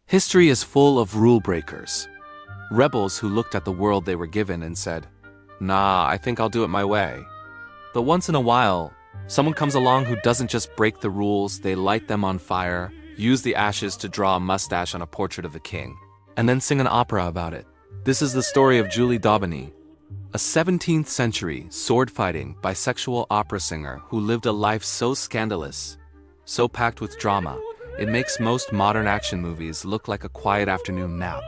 History is full of rule breakers. Rebels who looked at the world they were given and said, "Nah, I think I'll do it my way." But once in a while, someone comes along who doesn't just break the rules, they light them on fire, use the ashes to draw a mustache on a portrait of the king, and then sing an opera about it. This is the story of Julie d'Aubigny, a 17th century sword-fighting, bisexual opera singer who lived a life so scandalous, so packed with drama, it makes most modern action movies look like a quiet afternoon nap.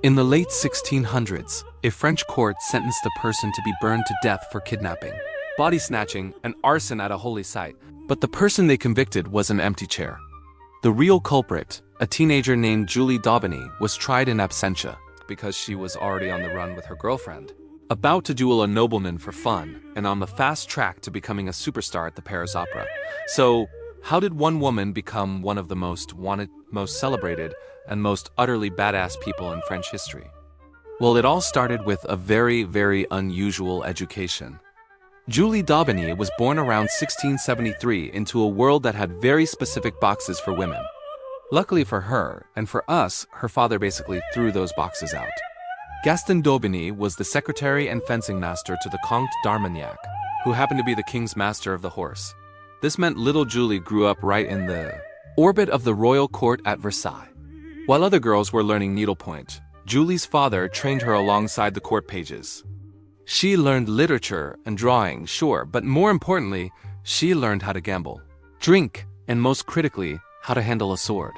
In the late 1600s, a French court sentenced a person to be burned to death for kidnapping, body snatching, and arson at a holy site, but the person they convicted was an empty chair. The real culprit, a teenager named Julie d'Aubigny, was tried in absentia because she was already on the run with her girlfriend, about to duel a nobleman for fun, and on the fast track to becoming a superstar at the Paris Opera. So, how did one woman become one of the most wanted, most celebrated, and most utterly badass people in French history? Well, it all started with a very, very unusual education. Julie d'Aubigny was born around 1673 into a world that had very specific boxes for women. Luckily for her, and for us, her father basically threw those boxes out. Gaston d'Aubigny was the secretary and fencing master to the Comte d'Armagnac, who happened to be the king's master of the horse. This meant little Julie grew up right in the orbit of the royal court at Versailles. While other girls were learning needlepoint, Julie's father trained her alongside the court pages. She learned literature and drawing, sure, but more importantly, she learned how to gamble, drink, and most critically, how to handle a sword.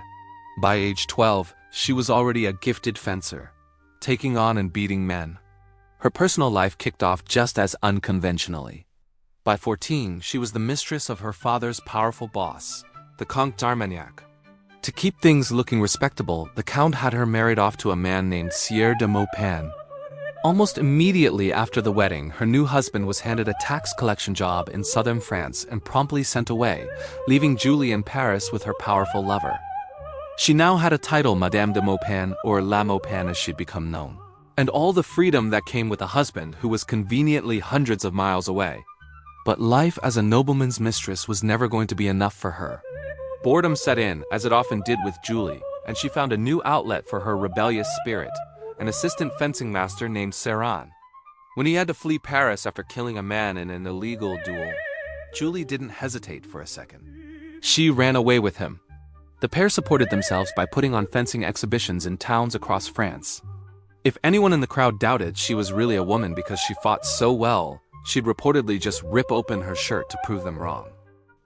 By age 12, she was already a gifted fencer, taking on and beating men. Her personal life kicked off just as unconventionally. By 14, she was the mistress of her father's powerful boss, the Comte d'Armagnac. To keep things looking respectable, the Count had her married off to a man named Sieur de Maupin. Almost immediately after the wedding, her new husband was handed a tax collection job in southern France and promptly sent away, leaving Julie in Paris with her powerful lover. She now had a title, Madame de Maupin, or La Maupin as she'd become known, and all the freedom that came with a husband who was conveniently hundreds of miles away. But life as a nobleman's mistress was never going to be enough for her. Boredom set in, as it often did with Julie, and she found a new outlet for her rebellious spirit, an assistant fencing master named Serran. When he had to flee Paris after killing a man in an illegal duel, Julie didn't hesitate for a second. She ran away with him. The pair supported themselves by putting on fencing exhibitions in towns across France. If anyone in the crowd doubted she was really a woman because she fought so well, she'd reportedly just rip open her shirt to prove them wrong.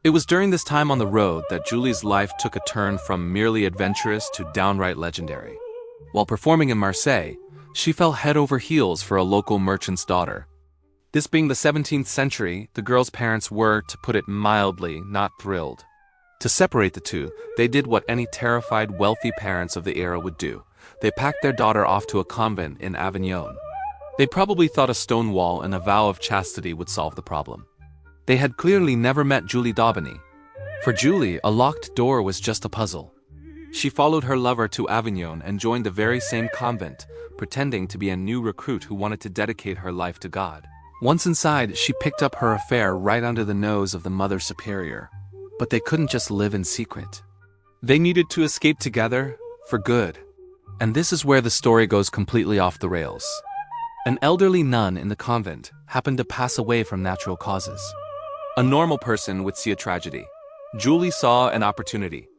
It was during this time on the road that Julie's life took a turn from merely adventurous to downright legendary. While performing in Marseille, she fell head over heels for a local merchant's daughter. This being the 17th century, the girl's parents were, to put it mildly, not thrilled. To separate the two, they did what any terrified, wealthy parents of the era would do. They packed their daughter off to a convent in Avignon. They probably thought a stone wall and a vow of chastity would solve the problem. They had clearly never met Julie d'Aubigny. For Julie, a locked door was just a puzzle. She followed her lover to Avignon and joined the very same convent, pretending to be a new recruit who wanted to dedicate her life to God. Once inside, she picked up her affair right under the nose of the Mother Superior. But they couldn't just live in secret. They needed to escape together, for good. And this is where the story goes completely off the rails. An elderly nun in the convent happened to pass away from natural causes. A normal person would see a tragedy. Julie saw an opportunity.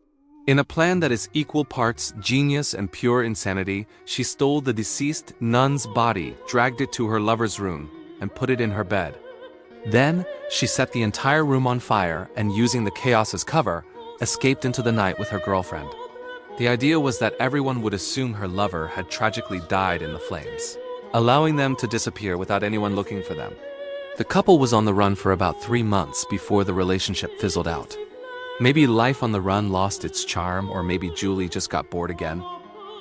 In a plan that is equal parts genius and pure insanity, she stole the deceased nun's body, dragged it to her lover's room, and put it in her bed. Then, she set the entire room on fire and, using the chaos as cover, escaped into the night with her girlfriend. The idea was that everyone would assume her lover had tragically died in the flames, allowing them to disappear without anyone looking for them. The couple was on the run for about 3 months before the relationship fizzled out. Maybe life on the run lost its charm, or maybe Julie just got bored again.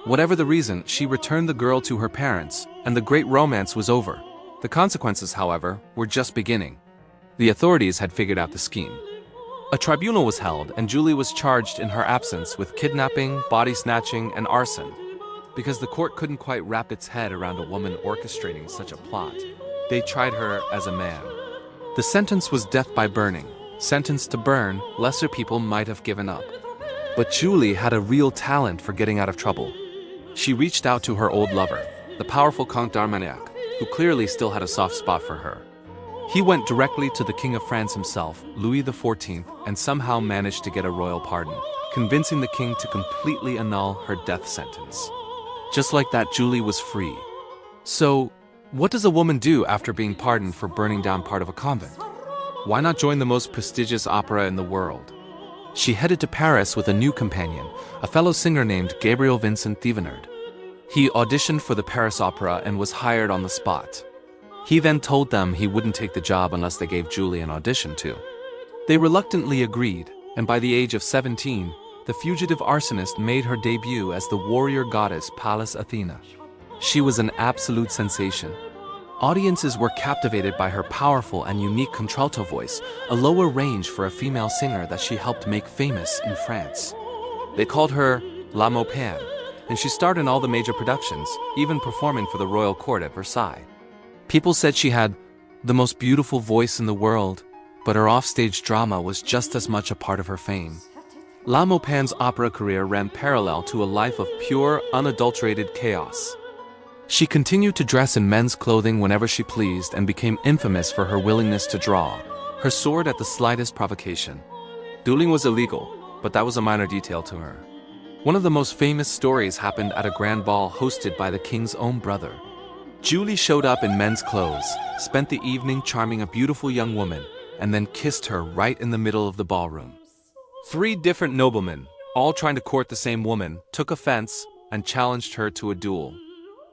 Whatever the reason, she returned the girl to her parents, and the great romance was over. The consequences, however, were just beginning. The authorities had figured out the scheme. A tribunal was held, and Julie was charged in her absence with kidnapping, body snatching, and arson. Because the court couldn't quite wrap its head around a woman orchestrating such a plot, they tried her as a man. The sentence was death by burning. Sentenced to burn, lesser people might have given up. But Julie had a real talent for getting out of trouble. She reached out to her old lover, the powerful Count d'Armagnac, who clearly still had a soft spot for her. He went directly to the King of France himself, Louis XIV, and somehow managed to get a royal pardon, convincing the king to completely annul her death sentence. Just like that, Julie was free. So, what does a woman do after being pardoned for burning down part of a convent? Why not join the most prestigious opera in the world? She headed to Paris with a new companion, a fellow singer named Gabriel Vincent Thevenard. He auditioned for the Paris Opera and was hired on the spot. He then told them he wouldn't take the job unless they gave Julie an audition too. They reluctantly agreed, and by the age of 17, the fugitive arsonist made her debut as the warrior goddess Pallas Athena. She was an absolute sensation. Audiences were captivated by her powerful and unique contralto voice, a lower range for a female singer that she helped make famous in France. They called her La Maupin, and she starred in all the major productions, even performing for the royal court at Versailles. People said she had the most beautiful voice in the world, but her offstage drama was just as much a part of her fame. La Maupin's opera career ran parallel to a life of pure, unadulterated chaos. She continued to dress in men's clothing whenever she pleased and became infamous for her willingness to draw her sword at the slightest provocation. Dueling was illegal, but that was a minor detail to her. One of the most famous stories happened at a grand ball hosted by the king's own brother. Julie showed up in men's clothes, spent the evening charming a beautiful young woman, and then kissed her right in the middle of the ballroom. 3 different noblemen, all trying to court the same woman, took offense and challenged her to a duel.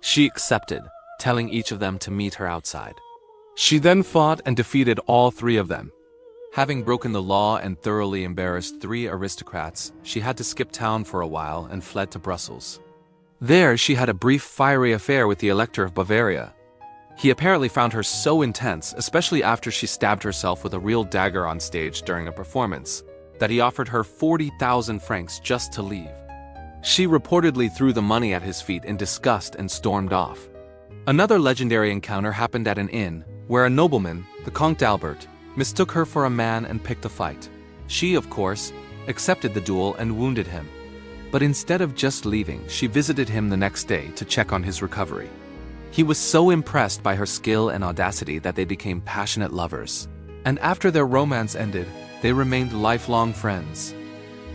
She accepted, telling each of them to meet her outside. She then fought and defeated all 3 of them. Having broken the law and thoroughly embarrassed 3 aristocrats, she had to skip town for a while and fled to Brussels. There, she had a brief fiery affair with the Elector of Bavaria. He apparently found her so intense, especially after she stabbed herself with a real dagger on stage during a performance, that he offered her 40,000 francs just to leave. She reportedly threw the money at his feet in disgust and stormed off. Another legendary encounter happened at an inn, where a nobleman, the Comte d'Albert, mistook her for a man and picked a fight. She, of course, accepted the duel and wounded him. But instead of just leaving, she visited him the next day to check on his recovery. He was so impressed by her skill and audacity that they became passionate lovers. And after their romance ended, they remained lifelong friends.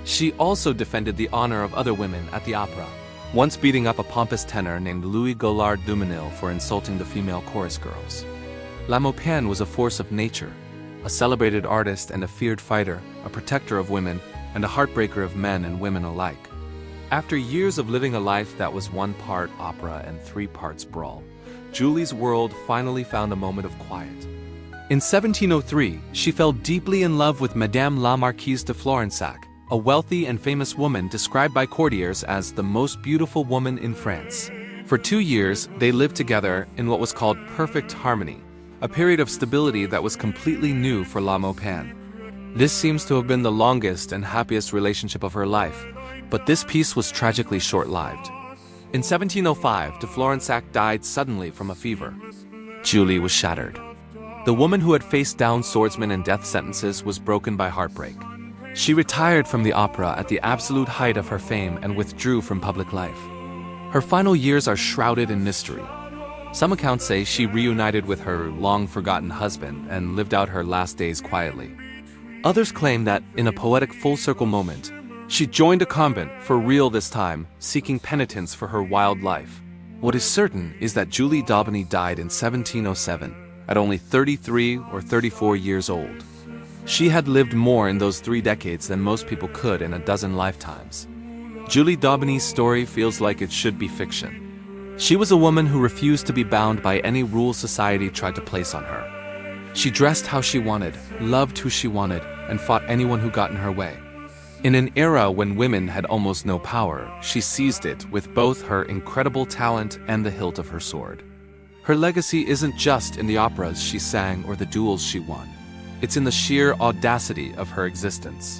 She also defended the honor of other women at the opera, once beating up a pompous tenor named Louis Gaillard Dumenil for insulting the female chorus girls. La Maupin was a force of nature, a celebrated artist and a feared fighter, a protector of women, and a heartbreaker of men and women alike. After years of living a life that was 1 part opera and 3 parts brawl, Julie's world finally found a moment of quiet. In 1703, she fell deeply in love with Madame la Marquise de Florensac, a wealthy and famous woman described by courtiers as the most beautiful woman in France. For 2 years, they lived together in what was called perfect harmony, a period of stability that was completely new for La Maupin. This seems to have been the longest and happiest relationship of her life, but this peace was tragically short-lived. In 1705, de Florensac died suddenly from a fever. Julie was shattered. The woman who had faced down swordsmen and death sentences was broken by heartbreak. She retired from the opera at the absolute height of her fame and withdrew from public life. Her final years are shrouded in mystery. Some accounts say she reunited with her long-forgotten husband and lived out her last days quietly. Others claim that, in a poetic full-circle moment, she joined a convent, for real this time, seeking penitence for her wild life. What is certain is that Julie d'Aubigny died in 1707, at only 33 or 34 years old. She had lived more in those 3 decades than most people could in a dozen lifetimes. Julie d'Aubigny's story feels like it should be fiction. She was a woman who refused to be bound by any rules society tried to place on her. She dressed how she wanted, loved who she wanted, and fought anyone who got in her way. In an era when women had almost no power, she seized it with both her incredible talent and the hilt of her sword. Her legacy isn't just in the operas she sang or the duels she won. It's in the sheer audacity of her existence.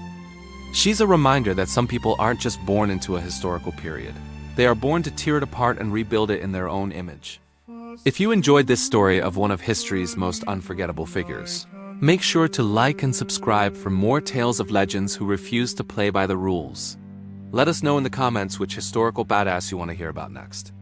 She's a reminder that some people aren't just born into a historical period. They are born to tear it apart and rebuild it in their own image. If you enjoyed this story of one of history's most unforgettable figures, make sure to like and subscribe for more tales of legends who refuse to play by the rules. Let us know in the comments which historical badass you want to hear about next.